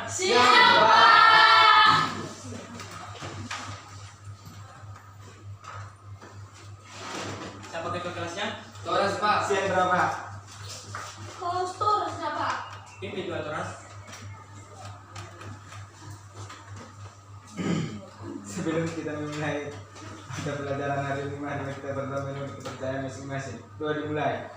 Siap, Pak. Siapa ketua kelasnya? Toras, Pak. Siap berapa? Kosturnya, Pak. Pimpin dua Toras. Sebelum kita memulai ada pelajaran hari ini, mari kita berdoa menurut kepercayaan masing-masing. Doa dimulai.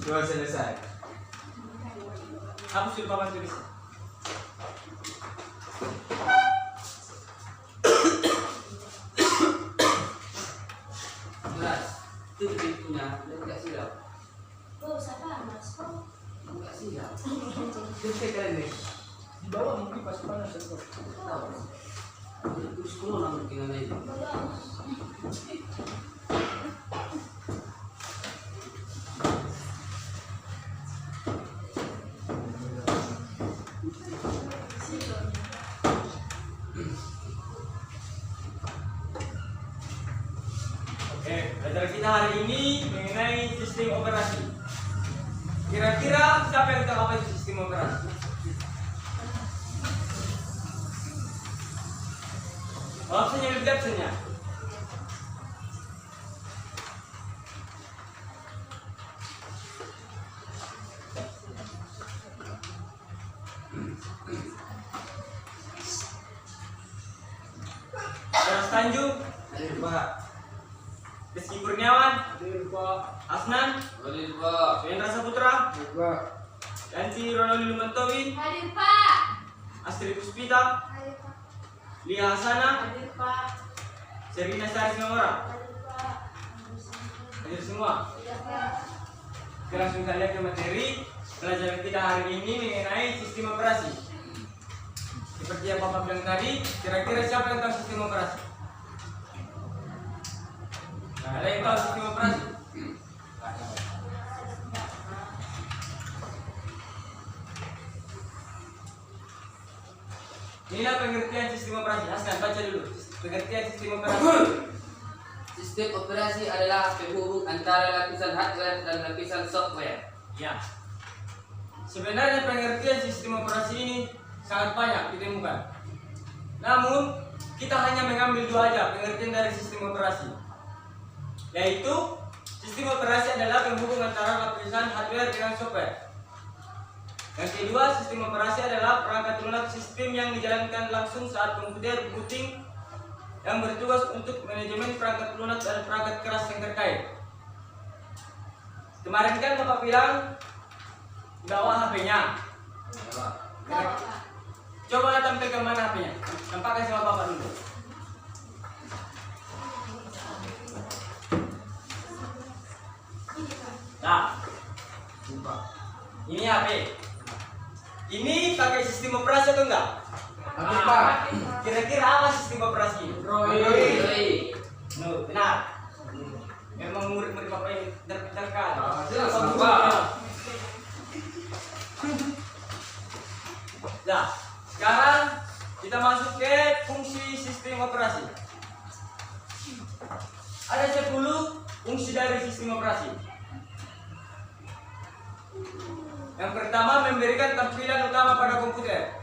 Doa selesai. Hapus dulu papan tulis. Toras, itu pintunya enggak silap. Tuh, siapa? Mas Pro. Enggak silap. Itu keren nih. Di bawah mungkin pas panas itu. Tahu. Terus kulo nang kena itu. Oke, pelajaran kita hari ini mengenai sistem operasi. Kira-kira siapa yang tahu apa itu sistem operasi? Maksudnya lebih absennya. Terus Tanjung, Hadir Pak. Rizky Kurniawan, Hadir, Pak. Asnan, Hadir, Pak. Wendra Saputra, Hadir Pak. Yanti Ronaldi Lumantowi, Hadir, Pak. Astrid Puspita, Hadir, Pak. Lia Hasana, Hadir, Pak. Serina Sari Singamora. Hadir, Pak. Hadir semua. Hadir, Pak. Kita langsung kita lihat ke materi pelajaran kita hari ini mengenai sistem operasi. Seperti yang Bapak bilang tadi, kira-kira siapa yang tahu sistem operasi? Ada yang tahu sistem operasi? Inilah pengertian sistem operasi. Hasan, baca dulu. Pengertian sistem operasi. Sistem operasi adalah penghubung antara lapisan hardware dan lapisan software. Ya. Sebenarnya pengertian sistem operasi ini sangat banyak ditemukan. Namun, kita hanya mengambil dua aja pengertian dari sistem operasi. Yaitu, sistem operasi adalah penghubung antara lapisan hardware dengan software. Yang kedua, sistem operasi adalah perangkat lunak sistem yang dijalankan langsung saat komputer booting yang bertugas untuk manajemen perangkat lunak dan perangkat keras yang terkait. Kemarin kan Bapak bilang bawa HP-nya. Bawa, Pak. Coba tampilkan mana HP-nya. Tampakkan sama Bapak dulu. Nah, ini HP. Ini pakai sistem operasi atau enggak? Hadir Pak. Kira-kira apa sistem operasi? Android. No, benar. Memang murid-murid Bapak ini pintar-pintar kan? jelas, Bapak. Pak. Nah, sekarang kita masuk ke fungsi sistem operasi. Ada 10 fungsi dari sistem operasi. Yang pertama, memberikan tampilan utama pada komputer.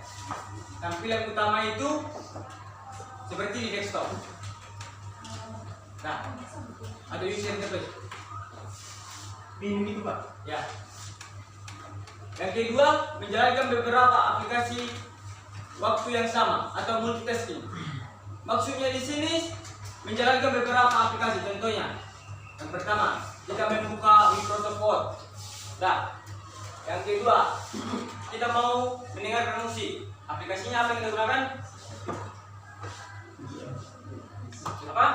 Tampilan utama itu seperti di desktop. Nah, ada user interface. Ini itu Pak. Ya. Yang kedua, menjalankan beberapa aplikasi waktu yang sama atau multitasking. Maksudnya di sini menjalankan beberapa aplikasi. Contohnya, yang pertama, kita membuka Microsoft Word. Nah, yang kedua, kita mau mendengarkan musik. Aplikasinya apa yang kita gunakan? Apa?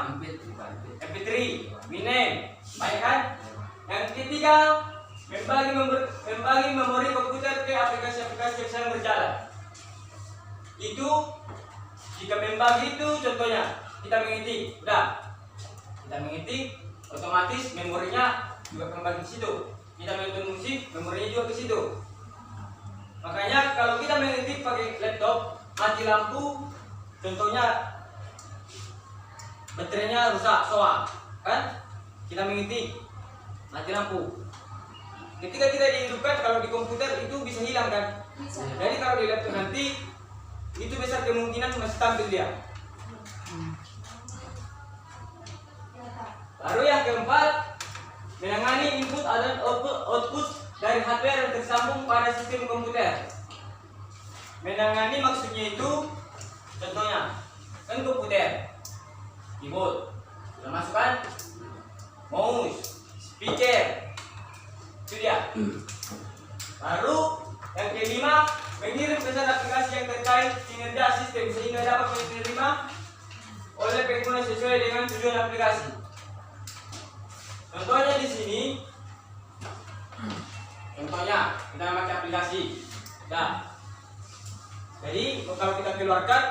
MP3, Winamp, baik kan? Yang ketiga, membagi memori komputer ke aplikasi-aplikasi yang sedang berjalan. Itu jika membagi itu contohnya kita mengetik, kita mengetik, otomatis memorinya juga kembali ke situ. Kita menonton musik, memorinya juga ke situ. Makanya kalau kita mengetik pakai laptop, mati lampu, contohnya baterainya rusak, soal, kan? Kita mengetik, mati lampu. Ketika tidak dihidupkan, kalau di komputer itu bisa hilang kan? Bisa. Jadi kalau di laptop nanti itu besar kemungkinan masih tampil dia. Ya, Pak. Baru yang keempat, menangani input dan output dari hardware yang tersambung pada sistem komputer. Menangani maksudnya itu, contohnya, kan komputer, keyboard, sudah masuk kan? Mouse, speaker, itu dia. Baru yang kelima, mengirim pesan aplikasi yang terkait kinerja sistem sehingga dapat diterima oleh pengguna sesuai dengan tujuan aplikasi. Contohnya di sini, contohnya kita pakai aplikasi. Nah, jadi kalau kita keluarkan,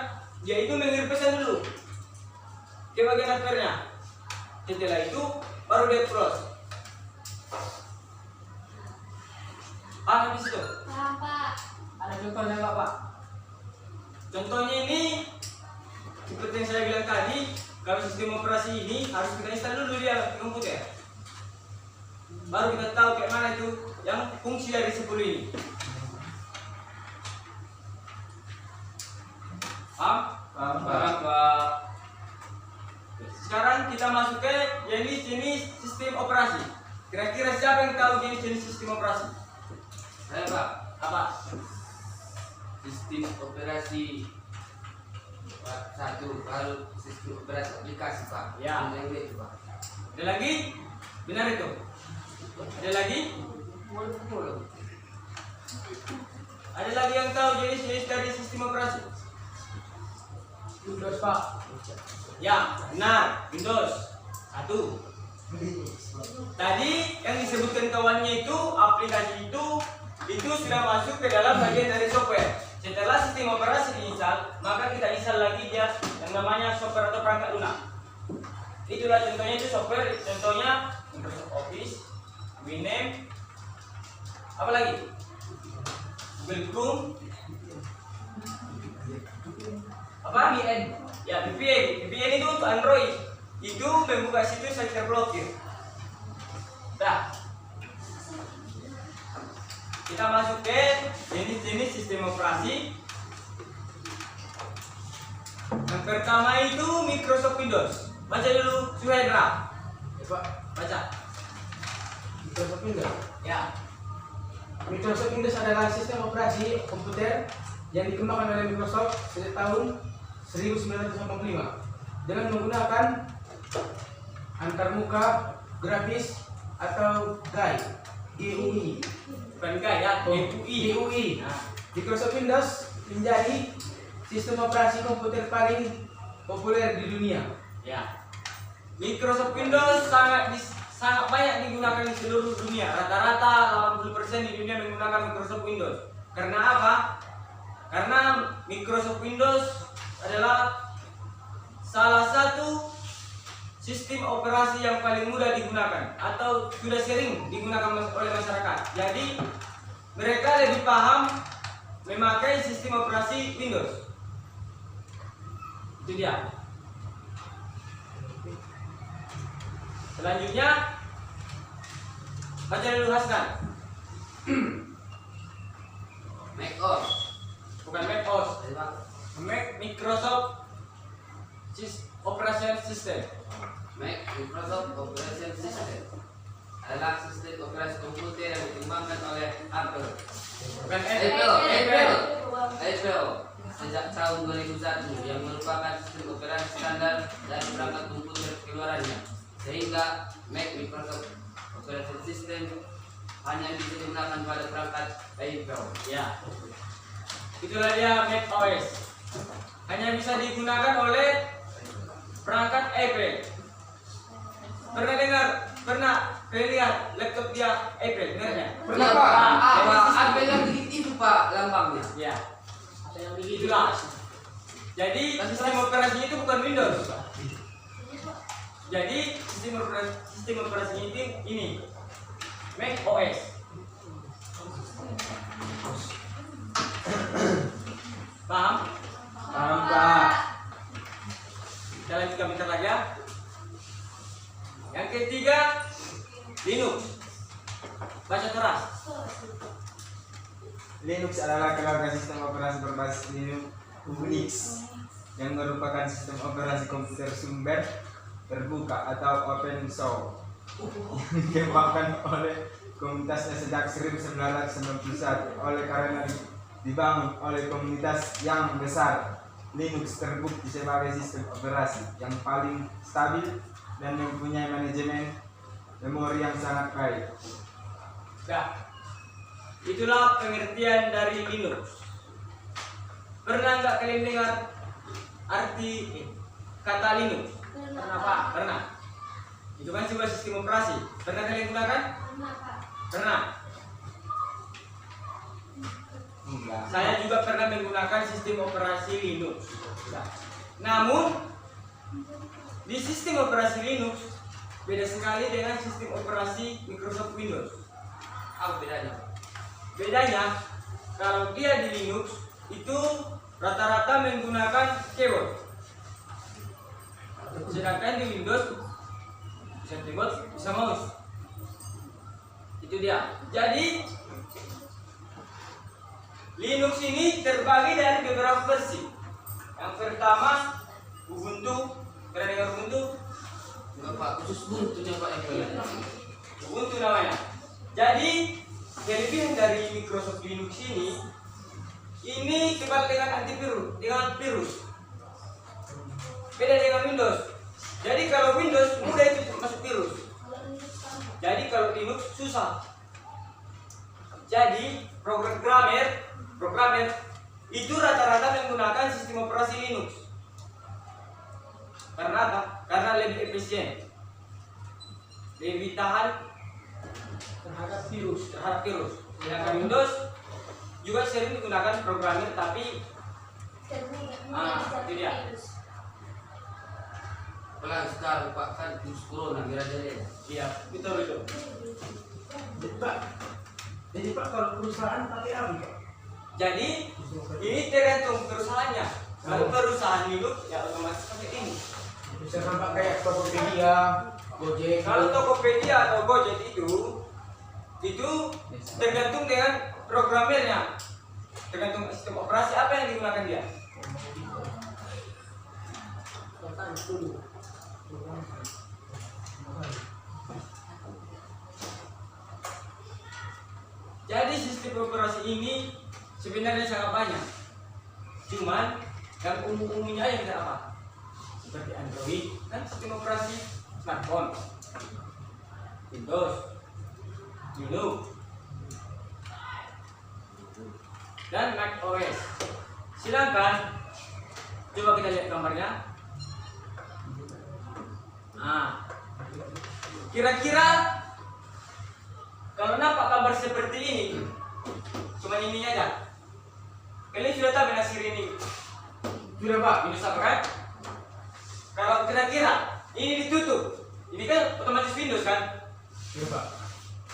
dia itu mengirim pesan dulu ke bagian hardware-nya. Setelah itu baru dia close. Paham di situ? Paham, Pak. Ada contohnya nggak Pak? Contohnya ini seperti yang saya bilang tadi, kalau sistem operasi ini harus kita install dulu di komputer. Baru kita tahu kayak mana itu yang fungsi dari 10 ini. Paham? Paham, Pak. Paham, Pak. Sekarang kita masuk ke jenis-jenis sistem operasi. Kira-kira siapa yang tahu jenis-jenis sistem operasi? Saya Pak, Apa? sistem operasi Pak, satu kalau sistem operasi aplikasi Pak. Ya. Yang itu Pak. Ada lagi? Benar itu. Ada lagi? Boleh. Ada lagi yang tahu jenis-jenis dari sistem operasi? Windows Pak. Ya, benar. Windows 1. Tadi yang disebutkan kawannya itu aplikasi itu sudah masuk ke dalam bagian dari software. Setelah sistem operasi diinstal, maka kita install lagi dia yang namanya software atau perangkat lunak. Itulah contohnya itu software, contohnya Microsoft Office, Winamp, apa lagi? Google Chrome, apa? VPN. Ya, VPN. VPN itu untuk Android. Itu membuka situs yang terblokir. Dah. Kita masuk ke jenis-jenis sistem operasi. Yang pertama itu Microsoft Windows. Baca dulu Suhendra. Ya Pak. Baca. Microsoft Windows. Ya. Microsoft Windows adalah sistem operasi komputer yang dikembangkan oleh Microsoft sejak tahun 1985 dengan menggunakan antarmuka grafis atau GUI. Bukan ya, GUI. Nah, Microsoft Windows menjadi sistem operasi komputer paling populer di dunia. ya. Microsoft Windows sangat banyak digunakan di seluruh dunia. Rata-rata 80% di dunia menggunakan Microsoft Windows. Karena apa? Karena Microsoft Windows adalah salah satu sistem operasi yang paling mudah digunakan atau sudah sering digunakan oleh masyarakat. Jadi mereka lebih paham memakai sistem operasi Windows. Itu dia. Selanjutnya baca dulu Hasan. Mac OS. Bukan Mac OS, Saya Pak. Mac Microsoft Operation System. Mac Microsoft Operation System adalah sistem operasi komputer yang dikembangkan oleh Apple. Bukan Apple sejak tahun 2001 yang merupakan sistem operasi standar dari perangkat komputer keluarannya, sehingga Mac Microsoft Operation System hanya bisa digunakan pada perangkat Apple. Ya. Itulah dia Mac OS. Hanya bisa digunakan oleh perangkat Apple. Pernah lihat laptop dia Apple, benernya? Pernah Pak? Apple yang itu Pak lambangnya. Ya. Itulah. Jadi sistem operasinya itu bukan Windows. Jadi sistem operasinya itu ini Mac OS. Paham? Paham, Pak. Kita lanjutkan bentar lagi ya. Yang ketiga, Linux. Baca keras. Linux adalah keluarga sistem operasi berbasis Unix yang merupakan sistem operasi komputer sumber terbuka atau open source yang dikembangkan oleh komunitasnya sejak 1991. Oleh karena dibangun oleh komunitas yang besar, Linux terbukti sebagai sistem operasi yang paling stabil dan mempunyai manajemen memori yang sangat baik. Nah, itulah pengertian dari Linux. Pernah nggak kalian dengar arti kata Linux? Pernah, Pak? Pernah. Itu kan sebuah sistem operasi. Pernah kalian gunakan? Pernah, Pak. Pernah. Enggak. Saya juga pernah menggunakan sistem operasi Linux. Nah, namun di sistem operasi Linux beda sekali dengan sistem operasi Microsoft Windows. Apa bedanya? Bedanya, kalau dia di Linux itu rata-rata menggunakan keyboard. Sedangkan di Windows bisa keyboard, bisa mouse. Itu dia. Jadi Linux ini terbagi dari beberapa versi. Yang pertama Ubuntu. Pernah dengar Ubuntu? Enggak Pak, khusus buntunya Pak yang beda. Ubuntu namanya. Jadi kelebihan dari Microsoft Linux ini cepat dengan antivirus, dengan virus. Beda dengan Windows. Jadi kalau Windows mudah itu masuk virus. Jadi kalau Linux susah. Jadi programmer itu rata-rata menggunakan sistem operasi Linux. Karena apa? Karena lebih efisien, lebih tahan terhadap virus. Sedangkan Windows juga sering digunakan programmer, tapi itu dia. Apalagi sekarang Pak kan virus corona kira-kira. Iya, betul. Jadi Pak kalau perusahaan pakai apa Pak? Jadi ini tergantung perusahaannya. Kalau perusahaan Linux ya otomatis pakai ini. Misalkan Pak kayak Tokopedia, Gojek. Kalau Tokopedia atau Gojek itu tergantung dengan programmernya, tergantung sistem operasi apa yang digunakan dia. Jadi sistem operasi ini sebenarnya sangat banyak. Cuman yang umumnya yang kita apa? Seperti Android kan sistem operasi smartphone, Windows, Linux, dan Mac OS. Silakan coba kita lihat gambarnya. Nah, kira-kira kalau nampak gambar seperti ini, cuma ininya aja. Kalian sudah tahu nasir ini? Sudah Pak. Windows apa kan? Kalau kira-kira ini ditutup, ini kan otomatis Windows kan? Sudah Pak.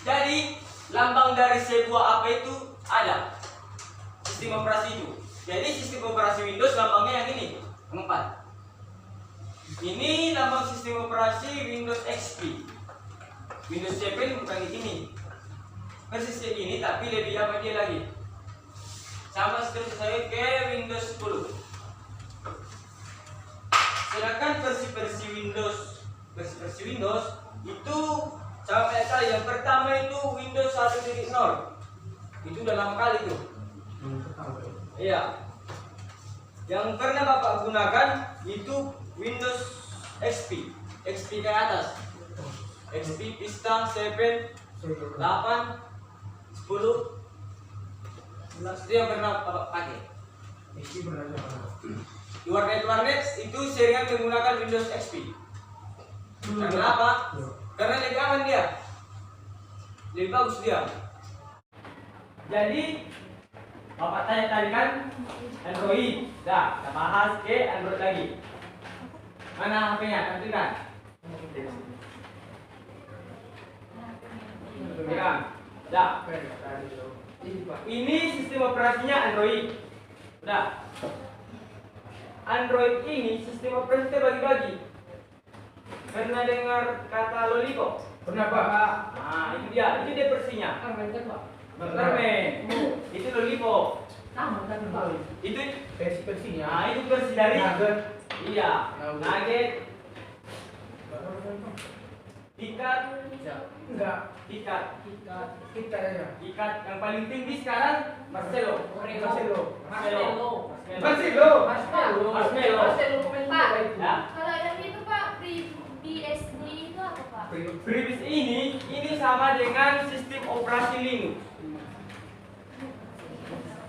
Jadi lambang dari sebuah apa itu ada sistem operasi itu. Jadi sistem operasi Windows lambangnya yang ini, yang 4. Ini lambang sistem operasi Windows XP. Windows 7 bukan ini. Persis kayak gini tapi lebih apa dia lagi. Sama seperti saya ke Windows 10. Sedangkan versi Windows itu sama kayak kali. Yang pertama itu Windows 1.0. Itu udah lama kali tuh. Iya. Yang pernah Bapak gunakan itu Windows XP. XP ke atas. XP Vista 7, 8, 10, 11 itu yang pernah Bapak pakai. Ini berada Pak. Di warnet itu seringan menggunakan Windows XP. Karena apa? Karena lebih aman dia, lebih bagus dia. Jadi Bapak tanya tadi kan Android, dah kita bahas ke Android lagi. Mana HP-nya? Tampilkan. Tampilkan. Dah. Ini sistem operasinya Android. Udah. Android ini sistem operasi terbagi-bagi. Pernah dengar kata lollipop? Pernah Pak? Nah, itu dia versinya. Permen. Itu lollipop. Itu Versi-versinya. nah itu versi dari Nugget. iya, nugget, ikat, Enggak. ikat, Kita aja. ikat yang paling tinggi sekarang Marcelo. Marcelo. Marcelo. Pak, Ya. kalau yang itu Pak, BSD itu apa Pak? Previous ini sama dengan sistem operasi Linux.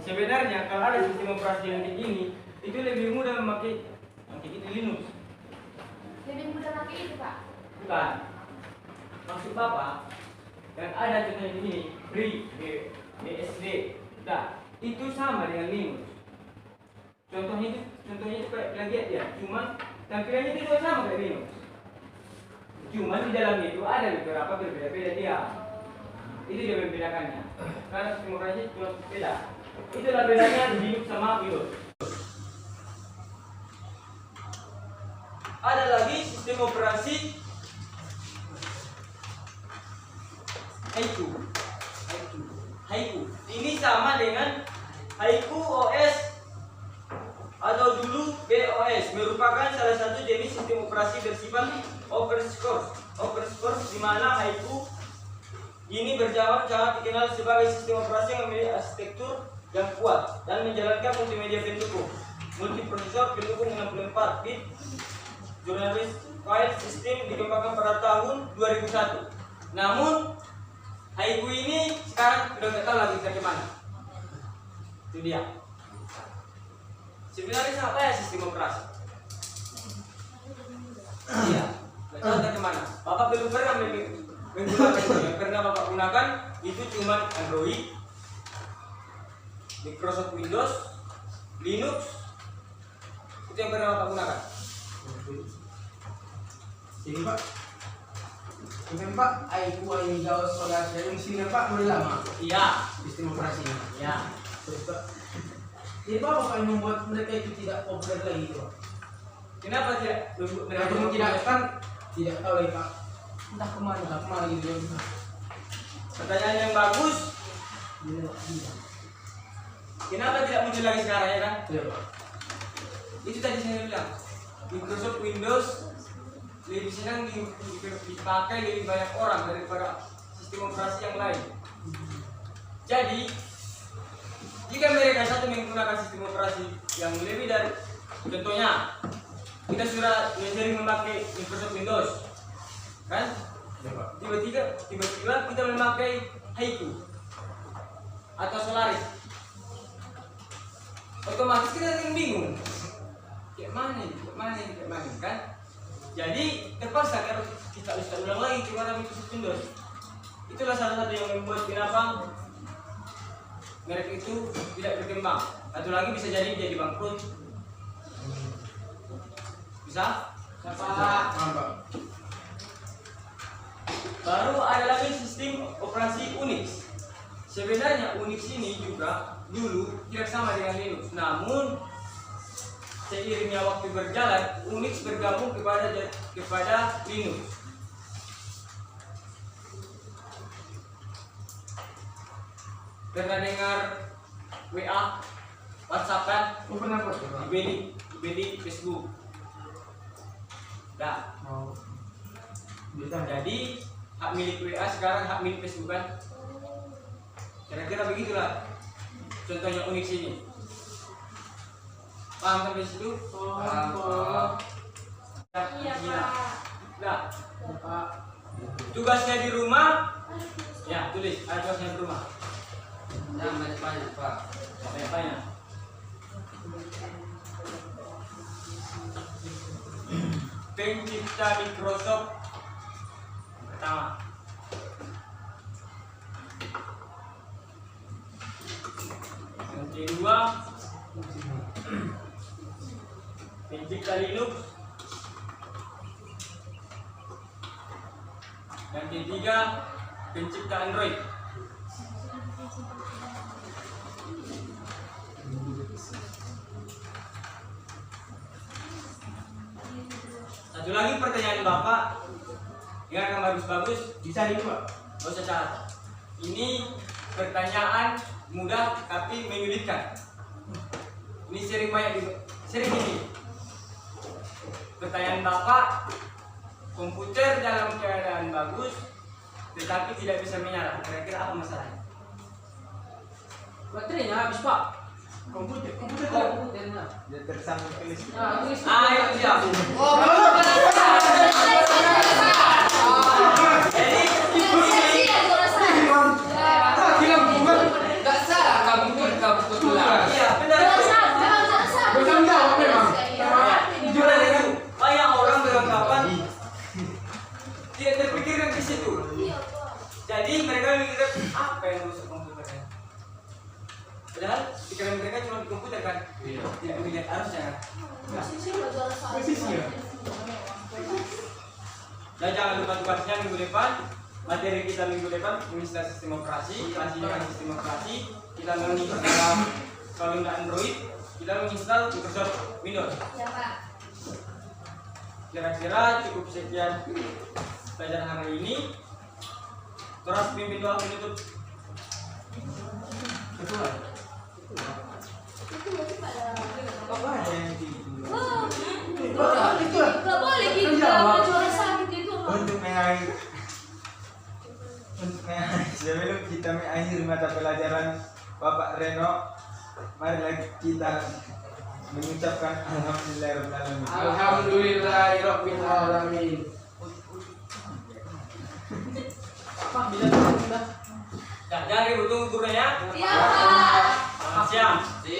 Sebenarnya kalau ada sistem operasi yang kayak gini, itu lebih mudah memakai ini Linux. Lebih mudah pakai itu Pak. Bukan. Maksud Bapak, yang ada contohnya di sini, BSD. Nah, itu sama dengan Linux. Contohnya itu kayak plagiat ya, cuma tampilannya itu juga sama kayak Linux. Cuma di dalamnya itu ada beberapa berbeda-beda dia. Itu dia membedakannya. Karena sistem operasi cuma beda. Itulah bedanya Linux sama Windows. Ada lagi sistem operasi Haiku. Ini sama dengan Haiku OS atau dulu BOS, merupakan salah satu jenis sistem operasi bersifat open source di mana Haiku ini sangat dikenal sebagai sistem operasi yang memiliki arsitektur yang kuat dan menjalankan multimedia pendukung, multiprosesor pendukung 64 bit, jurnalis file system dikembangkan pada tahun 2001. Namun Haiku ini sekarang sudah nggak tahu lagi ke mana. Itu dia. Sebenarnya sangat kaya sistem operasi. Iya, nggak tahu ke mana. Bapak belum pernah menggunakan itu. Yang pernah Bapak gunakan itu cuma Android, Microsoft Windows, Linux. Itu yang pernah Bapak gunakan. Jadi Pak, ini Pak, Aiku ini jauh solar sharing sini Pak mulai lama Iya, sistem operasinya. iya. Terus Pak, jadi Pak apa yang membuat mereka itu tidak populer lagi Pak? Kenapa tidak? Mereka pun tidak kan tidak tahu lagi Pak. Entah kemana gitu. Pertanyaan yang bagus. Kenapa tidak muncul lagi sekarang ya kan? Iya Pak. Itu tadi saya bilang. Microsoft Windows lebih senang dipakai lebih banyak orang daripada sistem operasi yang lain. Jadi jika mereka satu menggunakan sistem operasi yang lebih dari, contohnya kita sudah sering memakai Microsoft Windows, kan? Tiba-tiba kita memakai Haiku atau Solaris, otomatis kita akan bingung, kayak mana kan? Jadi terpaksa harus kita ulang lagi kepada Microsoft Windows. Itulah salah satu yang membuat kenapa merek itu tidak berkembang. Atau lagi bisa jadi bangkrut. Bisa? Pak. Baru ada lagi sistem operasi Unix. Sebenarnya Unix ini juga dulu tidak sama dengan Linux. Namun seiringnya waktu berjalan, Unix bergabung kepada Linux. Pernah dengar WA, WhatsApp kan? Pernah Pak? Di Facebook. Nah, Mau. jadi hak milik WA sekarang hak milik Facebook kan? Kira-kira begitulah contohnya Unix ini. Paham sampai situ? Iya Pak. Nah, Pak. tugasnya di rumah, ya tulis ada tugasnya di rumah. Jangan banyak-banyak Pak. Banyak-banyak. Pencipta Microsoft pertama. Yang kedua, pencipta Linux. Yang ketiga, pencipta Android. Satu lagi pertanyaan Bapak, Dengarkan bagus-bagus. Bisa ini Pak. Gak usah catat. Ini pertanyaan mudah tapi menyulitkan. Ini sering ini. Pertanyaan Bapak, komputer dalam keadaan bagus tetapi tidak bisa menyala. Kira-kira apa masalahnya? Baterainya habis Pak. Komputer. Komputernya. Dia tersambung ke listrik. Nah, ini Ayo siap. Jadi Iya, juara satu. Bilang bukan. nggak salah kamu kebetulan. iya benar. Juara satu, memang juara satu. Bertanggung jawab memang. Juara itu banyak orang beranggapan tidak terpikirkan ke situ. Iya, Pak. Jadi mereka mikir apa yang rusak komputernya. Padahal pikiran mereka cuma di komputer kan. Iya. Tidak melihat arusnya kan. Posisi udah juara satu. Posisinya. Dan jangan lupa tugasnya minggu depan. Materi kita minggu depan menginstal sistem operasi, kasihkan sistem operasi. Kita menginstal kalau nggak Android, kita menginstal Microsoft Windows. Ya, Pak. Kira-kira cukup sekian pelajaran hari ini. Terus pimpin doa penutup. Betul. Itu berarti pada Apa ada yang tidur? oh, Itu. nggak boleh gitu, Jawab. juara satu gitu. Untuk mengakhiri sebelum kita mengakhiri mata pelajaran Bapak Reno, marilah kita mengucapkan alhamdulillahirobbilalamin. Alhamdulillahirabbil alamin. Pak bilang sudah. Nah, jangan ribut tunggu gurunya. Iya, Pak. Selamat siang. Siap.